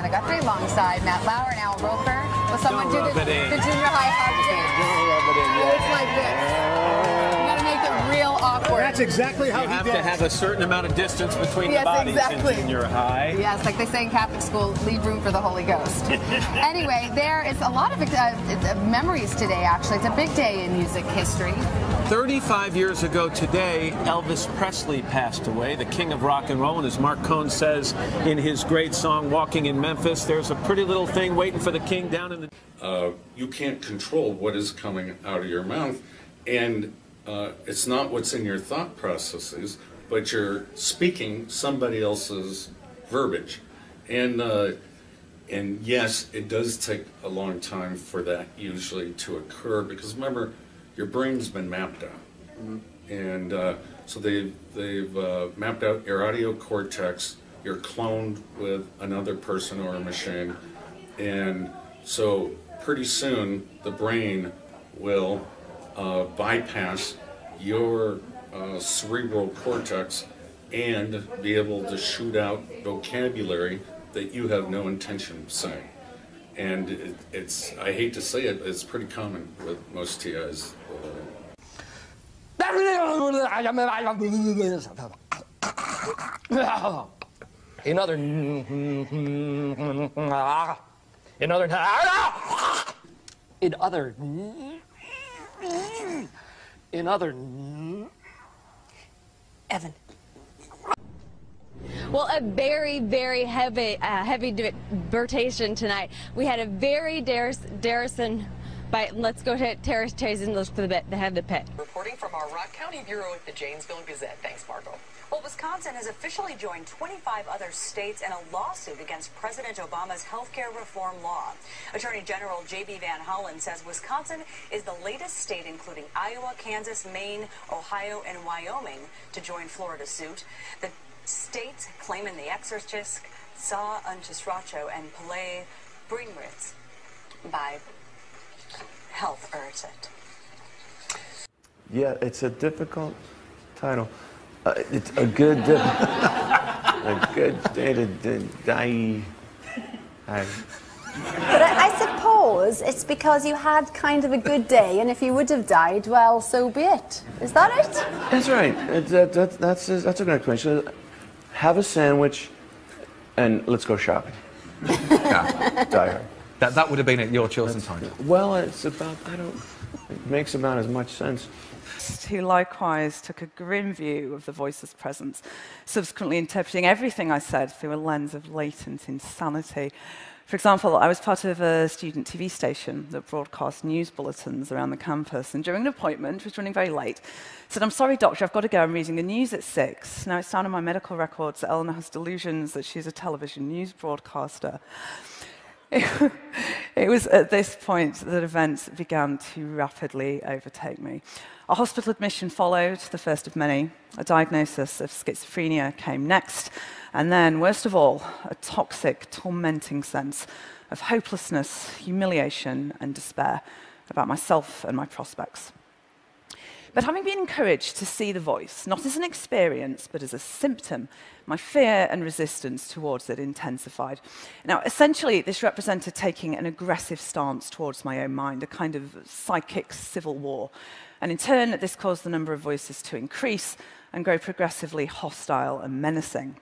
and I got three alongside Matt Lauer and Al Roper. Will someone do the junior high hug dance? It's like this. You gotta make it real awkward. That's exactly how you have to have a certain amount of distance between the bodies in junior high. Yes, like they say in Catholic school, leave room for the Holy Ghost. Anyway, there is a lot of memories today, actually. It's a big day in music history. 35 years ago today, Elvis Presley passed away, the king of rock and roll. And as Mark Cohn says in his great song, Walking in Memphis, there's a pretty little thing waiting for the king down in the... You can't control what is coming out of your mouth. And it's not what's in your thought processes, but you're speaking somebody else's verbiage. And yes, it does take a long time for that usually to occur, because remember, your brain's been mapped out. And so they've mapped out your audio cortex. You're cloned with another person or a machine. And so pretty soon the brain will bypass your cerebral cortex and be able to shoot out vocabulary that you have no intention of saying. And it's, I hate to say it, it's pretty common with most TIs. In other Evan. Well, a very, very heavy debatation tonight. We had a very Darrison. But let's go to Terrace and look for the head of the pit. Reporting from our Rock County Bureau at the Janesville Gazette. Thanks, Margot. Well, Wisconsin has officially joined 25 other states in a lawsuit against President Obama's health care reform law. Attorney General J.B. Van Hollen says Wisconsin is the latest state, including Iowa, Kansas, Maine, Ohio, and Wyoming, to join Florida's suit. The states claiming The Exorcist, Saw unto Stracho, and Play Bringritz by health urgent. Yeah, it's a difficult title. It's a good day to die. But I suppose it's because you had kind of a good day, and if you would have died, well, so be it. Is that it? That's right. That's a good explanation. Have a sandwich, and let's go shopping. Yeah. Die hard. That would have been at your chosen time. Well, it's about, it makes about as much sense. Who likewise took a grim view of the voice's presence, subsequently interpreting everything I said through a lens of latent insanity. For example, I was part of a student TV station that broadcast news bulletins around the campus, and during an appointment, which was running very late, said, "I'm sorry, doctor, I've got to go, I'm reading the news at 6. Now, it's down in my medical records that Eleanor has delusions that she's a television news broadcaster. It was at this point that events began to rapidly overtake me. A hospital admission followed, the first of many. A diagnosis of schizophrenia came next. And then, worst of all, a toxic, tormenting sense of hopelessness, humiliation, and despair about myself and my prospects. But having been encouraged to see the voice, not as an experience, but as a symptom, my fear and resistance towards it intensified. Now, essentially, this represented taking an aggressive stance towards my own mind, a kind of psychic civil war. And in turn, this caused the number of voices to increase and grow progressively hostile and menacing.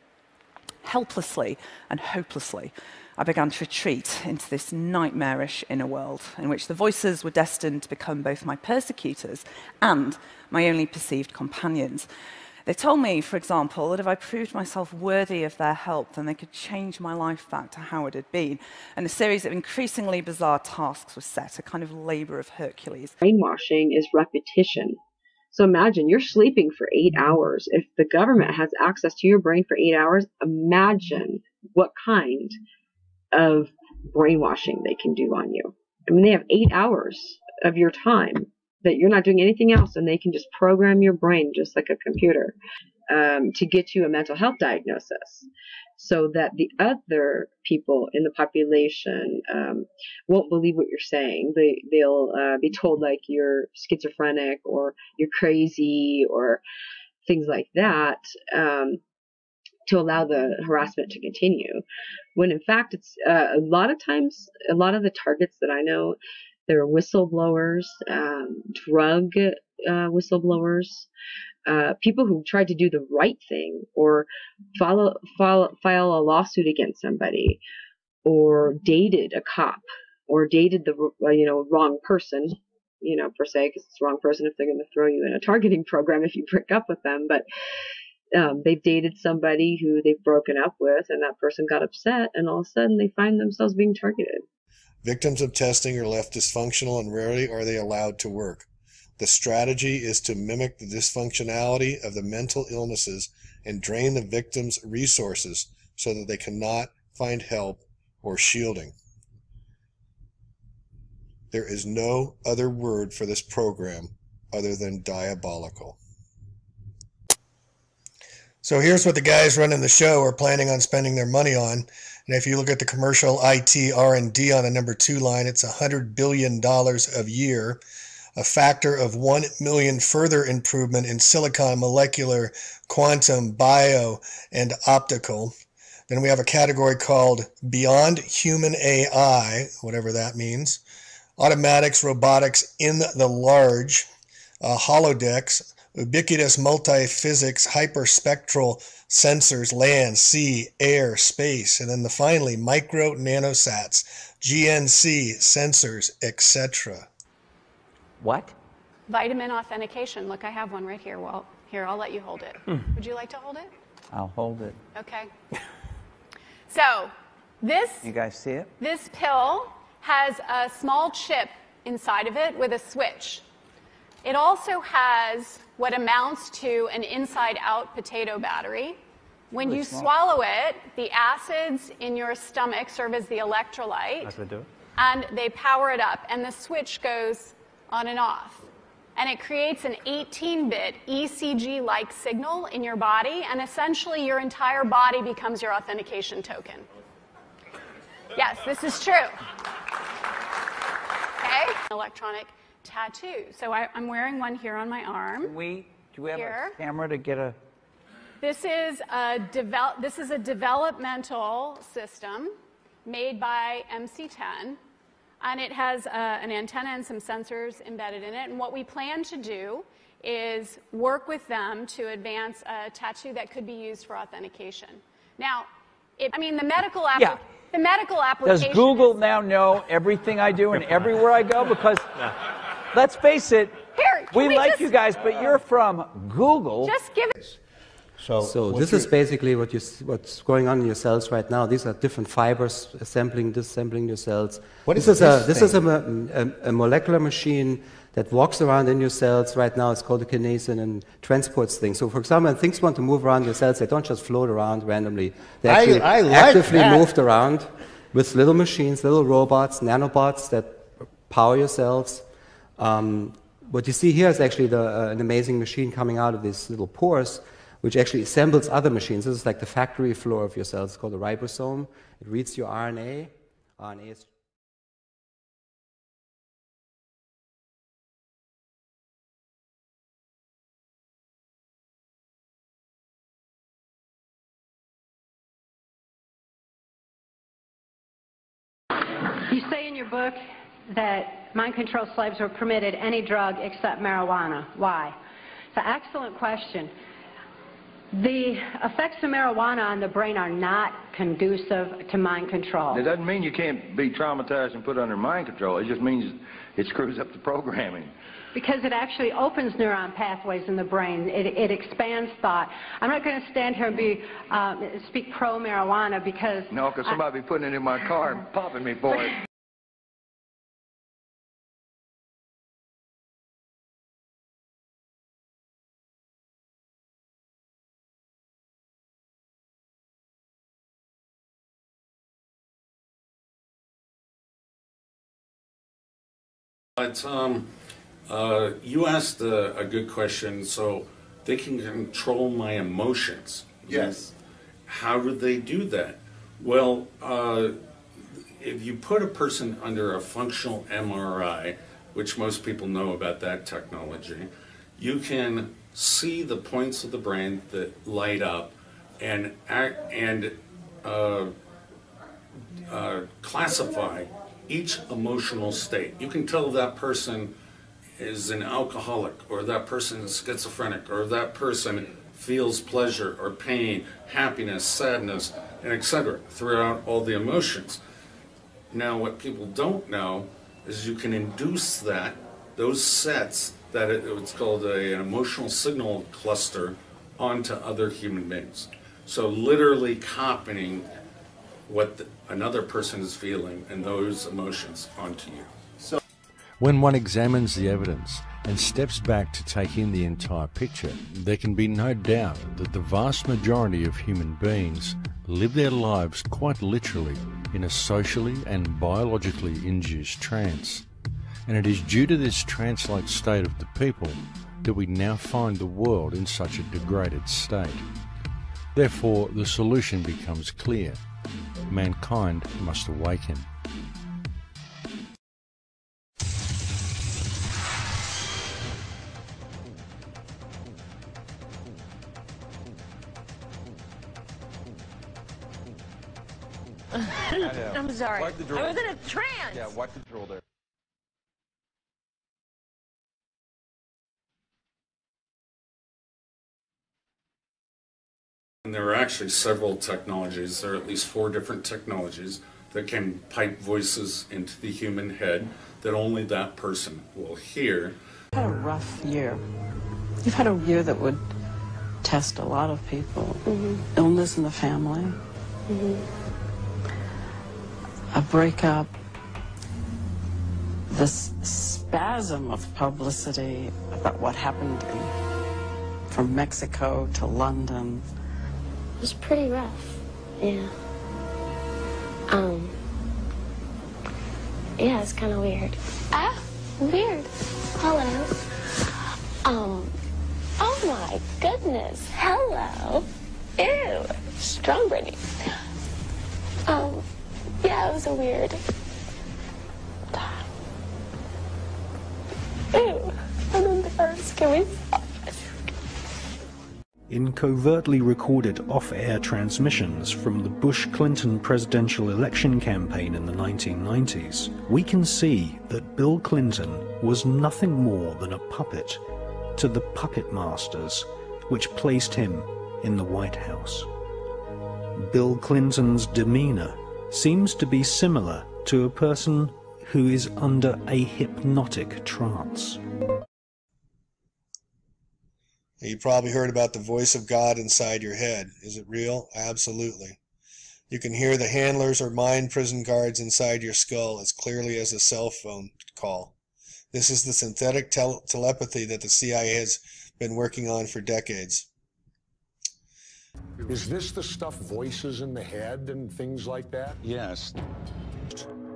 Helplessly and hopelessly, I began to retreat into this nightmarish inner world in which the voices were destined to become both my persecutors and my only perceived companions. They told me, for example, that if I proved myself worthy of their help, then they could change my life back to how it had been. And a series of increasingly bizarre tasks was set, a kind of labor of Hercules. Brainwashing is repetition. So imagine you're sleeping for 8 hours. If the government has access to your brain for 8 hours, imagine what kind of brainwashing they can do on you. I mean, they have 8 hours of your time that you're not doing anything else, and they can just program your brain just like a computer to get you a mental health diagnosis, so that the other people in the population won't believe what you're saying. They'll be told like you're schizophrenic or you're crazy or things like that, to allow the harassment to continue. When in fact, it's a lot of times, a lot of the targets that I know, they're whistleblowers, drug whistleblowers, people who tried to do the right thing or file a lawsuit against somebody, or dated a cop, or dated the wrong person, per se, because it's the wrong person if they're going to throw you in a targeting program if you break up with them. But they've dated somebody who they've broken up with, and that person got upset, and all of a sudden they find themselves being targeted. Victims of testing are left dysfunctional, and rarely are they allowed to work. The strategy is to mimic the dysfunctionality of the mental illnesses and drain the victim's resources so that they cannot find help or shielding. There is no other word for this program other than diabolical. So here's what the guys running the show are planning on spending their money on. And if you look at the commercial IT R&D on the number 2 line, it's $100 billion a year, a factor of 1 million further improvement in silicon, molecular, quantum, bio, and optical. Then we have a category called Beyond Human AI, whatever that means. Automatics, robotics in the large, holodecks, ubiquitous multi-physics, hyperspectral sensors, land, sea, air, space, and then finally micro nanosats, GNC sensors, etc. What? Vitamin authentication. Look, I have one right here. Well, here, I'll let you hold it. Would you like to hold it? I'll hold it. Okay. So, you guys see it? This pill has a small chip inside of it with a switch. It also has what amounts to an inside-out potato battery. When you swallow it, the acids in your stomach serve as the electrolyte. That's what they do. And they power it up, and the switch goes on and off. And it creates an 18-bit ECG-like signal in your body, and essentially your entire body becomes your authentication token. Yes, this is true. Okay? Electronic tattoo. So I'm wearing one here on my arm. Do we have here. A camera to get a... This is a developmental system made by MC10, and it has an antenna and some sensors embedded in it. And what we plan to do is work with them to advance a tattoo that could be used for authentication. Now, the medical application. The medical application. Does Google now know everything I do and everywhere I go? Because let's face it, we like you guys, but you're from Google. Just give it. So this is basically what's going on in your cells right now. These are different fibers assembling, disassembling your cells. This is a molecular machine that walks around in your cells right now. It's called a kinesin and transports things. So for example, when things want to move around your cells, they don't just float around randomly. They actually actively moved around with little machines, little robots, nanobots that power your cells. What you see here is actually an amazing machine coming out of these little pores, which actually assembles other machines. This is like the factory floor of your cells. It's called a ribosome. It reads your RNA. RNA is... You say in your book that mind-control slaves were permitted any drug except marijuana. Why? It's an excellent question. The effects of marijuana on the brain are not conducive to mind control. It doesn't mean you can't be traumatized and put under mind control. It just means it screws up the programming. Because it actually opens neuron pathways in the brain. It expands thought. I'm not going to stand here and speak pro-marijuana because... No, because somebody be putting it in my car and popping me for it. You asked a good question. So they can control my emotions. Yes. How do they do that? Well, if you put a person under a functional MRI, which most people know about that technology, you can see the points of the brain that light up and classify each emotional state. You can tell that person is an alcoholic, or that person is schizophrenic, or that person feels pleasure or pain, happiness, sadness, and etc. throughout all the emotions. Now, what people don't know is you can induce those sets, it's called an emotional signal cluster, onto other human beings. So literally copying what another person is feeling and those emotions onto you. When one examines the evidence and steps back to take in the entire picture, there can be no doubt that the vast majority of human beings live their lives quite literally in a socially and biologically induced trance. And it is due to this trance-like state of the people that we now find the world in such a degraded state. Therefore, the solution becomes clear. Mankind must awaken. I'm sorry. I was in a trance. Yeah, wipe the drill there. And there are actually several technologies, there are at least 4 different technologies that can pipe voices into the human head that only that person will hear. You've had a rough year. You've had a year that would test a lot of people. Illness in the family. A breakup. This spasm of publicity about what happened from Mexico to London. It was pretty rough, yeah. Yeah, it's kind of weird. Ah, weird. Hello. Oh my goodness. Hello. Ew, strong Brittany. Yeah, it was a weird time. Ew, I'm embarrassed. Can we stop? In covertly recorded off-air transmissions from the Bush-Clinton presidential election campaign in the 1990s, we can see that Bill Clinton was nothing more than a puppet to the puppet masters which placed him in the White House. Bill Clinton's demeanor seems to be similar to a person who is under a hypnotic trance. You probably heard about the voice of God inside your head. Is it real? Absolutely. You can hear the handlers or mind prison guards inside your skull as clearly as a cell phone call. This is the synthetic telepathy that the CIA has been working on for decades. Is this the stuff, voices in the head and things like that? Yes.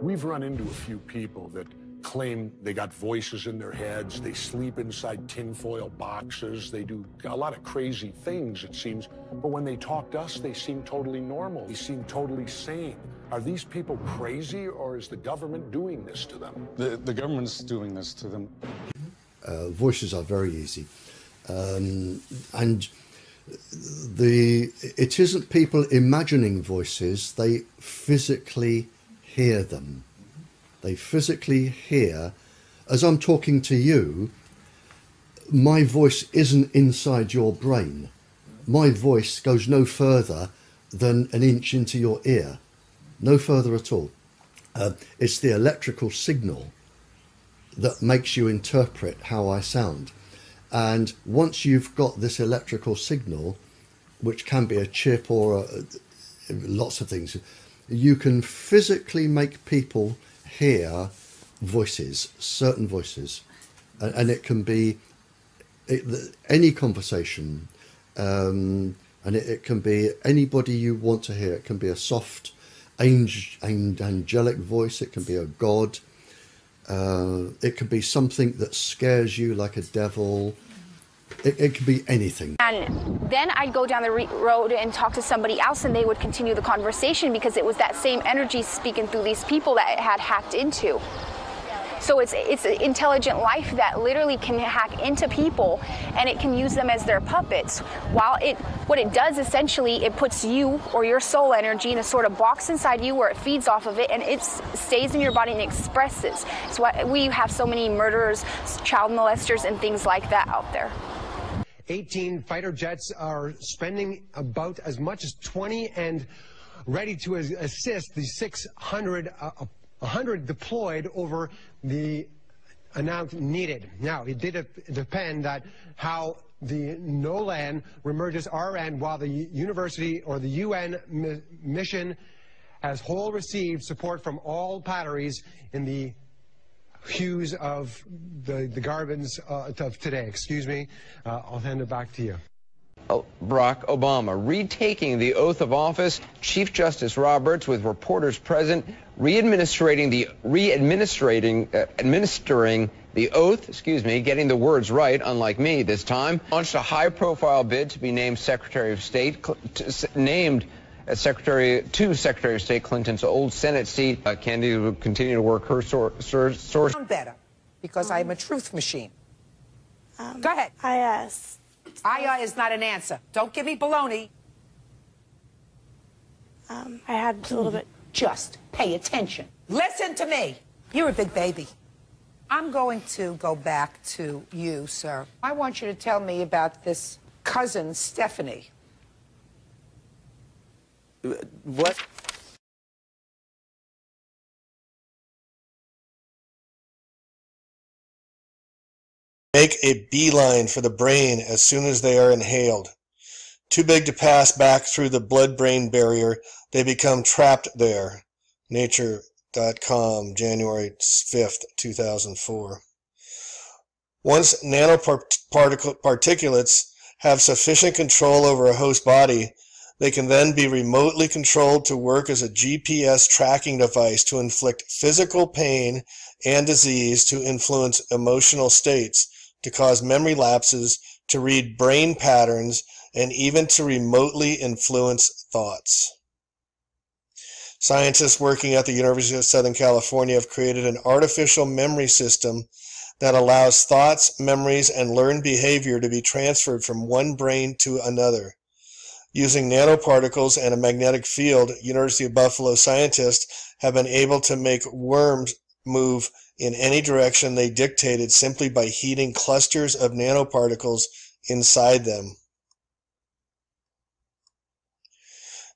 We've run into a few people that claim they got voices in their heads, they sleep inside tinfoil boxes, they do a lot of crazy things, it seems, but when they talk to us, they seem totally normal, they seem totally sane. Are these people crazy, or is the government doing this to them? The government's doing this to them. Voices are very easy. And it isn't people imagining voices, they physically hear them. They physically hear, as I'm talking to you, my voice isn't inside your brain. My voice goes no further than an inch into your ear, no further at all. It's the electrical signal that makes you interpret how I sound. And once you've got this electrical signal, which can be a chip or lots of things, you can physically make people hear voices, certain voices, and it can be any conversation, and it can be anybody you want to hear. It can be a soft, angelic voice. It can be a god. It can be something that scares you, like a devil. It could be anything. And then I'd go down the road and talk to somebody else, and they would continue the conversation because it was that same energy speaking through these people that it had hacked into. So it's intelligent life that literally can hack into people, and it can use them as their puppets. What it does essentially, it puts you or your soul energy in a sort of box inside you where it feeds off of it, and it stays in your body and expresses. It's why we have so many murderers, child molesters, and things like that out there. 18 fighter jets are spending about as much as 20 and ready to assist the 100 deployed over the amount needed. Now, it did depend that how the NOLAN remerges our end, while the university or the UN mission as whole received support from all batteries in the hues of the garbins of today. Excuse me. I'll hand it back to you. Barack Obama retaking the oath of office. Chief Justice Roberts, with reporters present, administering the oath, getting the words right, unlike me this time, launched a high-profile bid to be named Secretary of State, Secretary of State Clinton's old Senate seat. Candy will continue to work her source. Better, because I'm a truth machine. Go ahead. IS. is not an answer. Don't give me baloney. I had a little bit. Just pay attention. Listen to me. You're a big baby. I'm going to go back to you, sir. I want you to tell me about this cousin, Stephanie. What? Make a beeline for the brain as soon as they are inhaled. Too big to pass back through the blood-brain barrier, they become trapped there. Nature.com, January 5th, 2004. Once nanoparticulates have sufficient control over a host body, they can then be remotely controlled to work as a GPS tracking device to inflict physical pain and disease, to influence emotional states, to cause memory lapses, to read brain patterns, and even to remotely influence thoughts. Scientists working at the University of Southern California have created an artificial memory system that allows thoughts, memories, and learned behavior to be transferred from one brain to another. Using nanoparticles and a magnetic field, University of Buffalo scientists have been able to make worms move in any direction they dictated simply by heating clusters of nanoparticles inside them.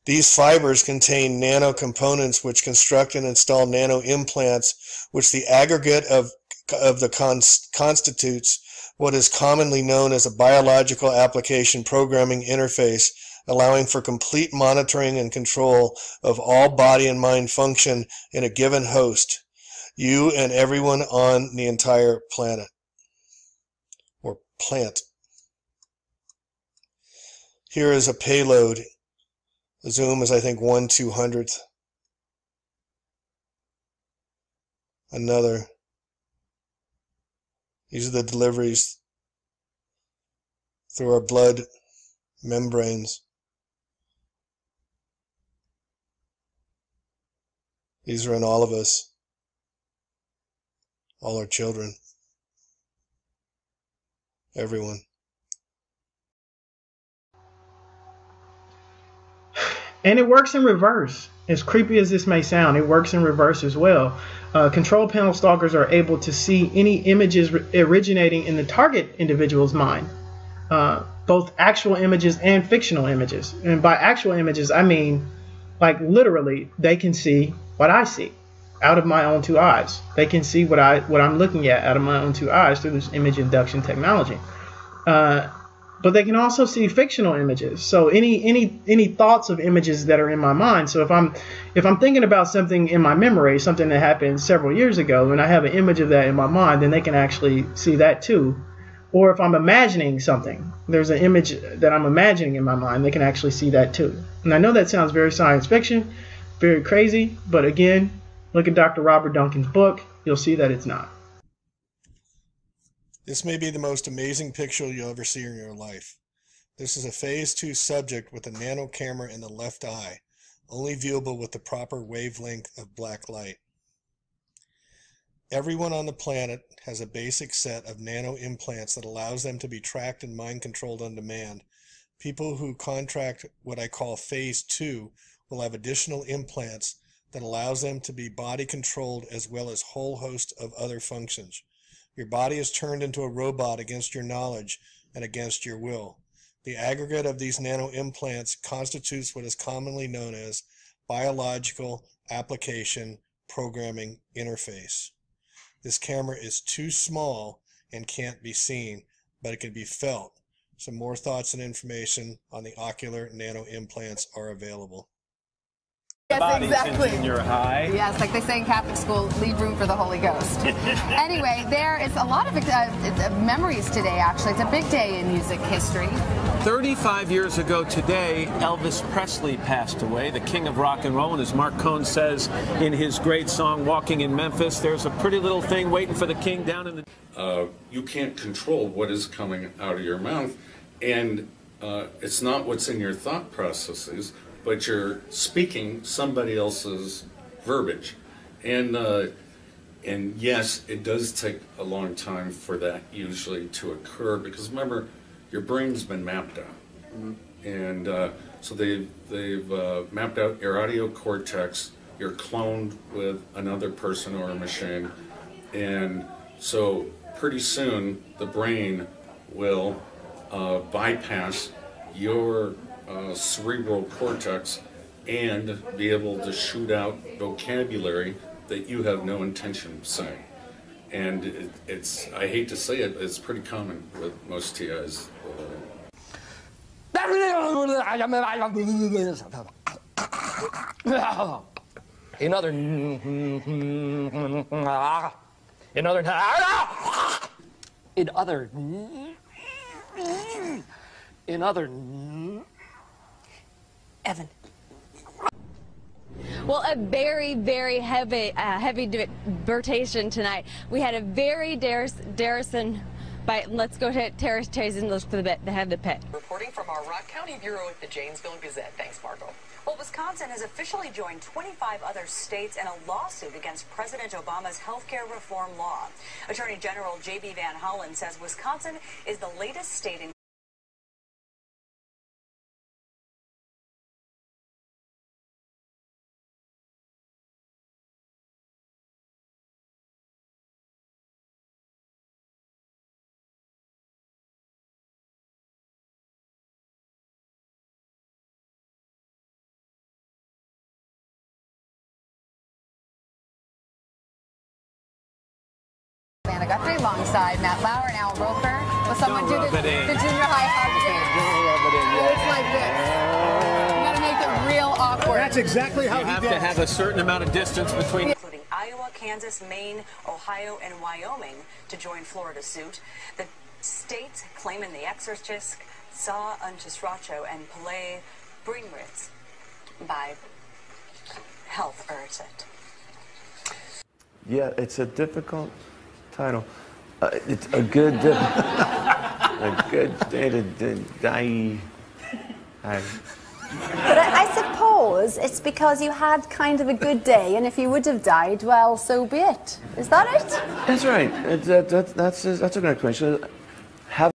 These fibers contain nano components which construct and install nano implants, which the aggregate of the constitutes what is commonly known as a biological application programming interface, allowing for complete monitoring and control of all body and mind function in a given host, you and everyone on the entire planet, or plant. Here is a payload. The zoom is, I think, 1/200th. Another. These are the deliveries through our blood membranes. These are in all of us, all our children, everyone. And it works in reverse. As creepy as this may sound, it works in reverse as well. Control panel stalkers are able to see any images originating in the target individual's mind, both actual images and fictional images. And by actual images, I mean, like, literally, they can see what I see out of my own two eyes. They can see what I'm looking at out of my own two eyes through this image induction technology. But they can also see fictional images. So any thoughts of images that are in my mind. So if I'm thinking about something in my memory, something that happened several years ago, and I have an image of that in my mind, then they can actually see that too. Or if I'm imagining something, there's an image that I'm imagining in my mind, they can actually see that too. And I know that sounds very science fiction, very crazy, but again, look at Dr. Robert Duncan's book, you'll see that it's not. This may be the most amazing picture you'll ever see in your life. This is a phase 2 subject with a nano camera in the left eye, only viewable with the proper wavelength of black light. Everyone on the planet has a basic set of nano implants that allows them to be tracked and mind controlled on demand. People who contract what I call phase 2 will have additional implants that allows them to be body controlled as well as a whole host of other functions. Your body is turned into a robot against your knowledge and against your will. The aggregate of these nano implants constitutes what is commonly known as biological application programming interface. This camera is too small and can't be seen, but it can be felt. Some more thoughts and information on the ocular nano implants are available. Yes, exactly. Junior high. Yes, like they say in Catholic school, leave room for the Holy Ghost. Anyway, there is a lot of memories today, actually. It's a big day in music history. 35 years ago today, Elvis Presley passed away, the king of rock and roll. And as Mark Cohn says in his great song, Walking in Memphis, there's a pretty little thing waiting for the king down in the... You can't control what is coming out of your mouth. And it's not what's in your thought processes, but you're speaking somebody else's verbiage. And yes, it does take a long time for that usually to occur, because remember, your brain's been mapped out. And so they've mapped out your audio cortex, you're cloned with another person or a machine, and so pretty soon the brain will bypass your cerebral cortex and be able to shoot out vocabulary that you have no intention of saying. And it's, I hate to say it, it's pretty common with most TIs. In other Evan. Well, a very, very heavy debatation tonight. We had a very Darrison. Let's go to Terrace and look for the head of the pit. Reporting from our Rock County Bureau at the Janesville Gazette. Thanks, Margot. Well, Wisconsin has officially joined 25 other states in a lawsuit against President Obama's health care reform law. Attorney General J.B. Van Hollen says Wisconsin is the latest state in I got three alongside Matt Lauer and Al Roker. Will someone do the junior high hug dance? It's like this. You gotta make it real awkward. That's exactly how you have to have a certain amount of distance between. Including Iowa, Kansas, Maine, Ohio, and Wyoming to join Florida's suit. The states claiming The Exorcist, Saw unto Sracho, and Play Bringritz by Health Urset. Yeah, it's a difficult title. It's a good day to die. But I suppose it's because you had kind of a good day, and if you would have died, well, so be it. Is that it? That's right. That's a good explanation.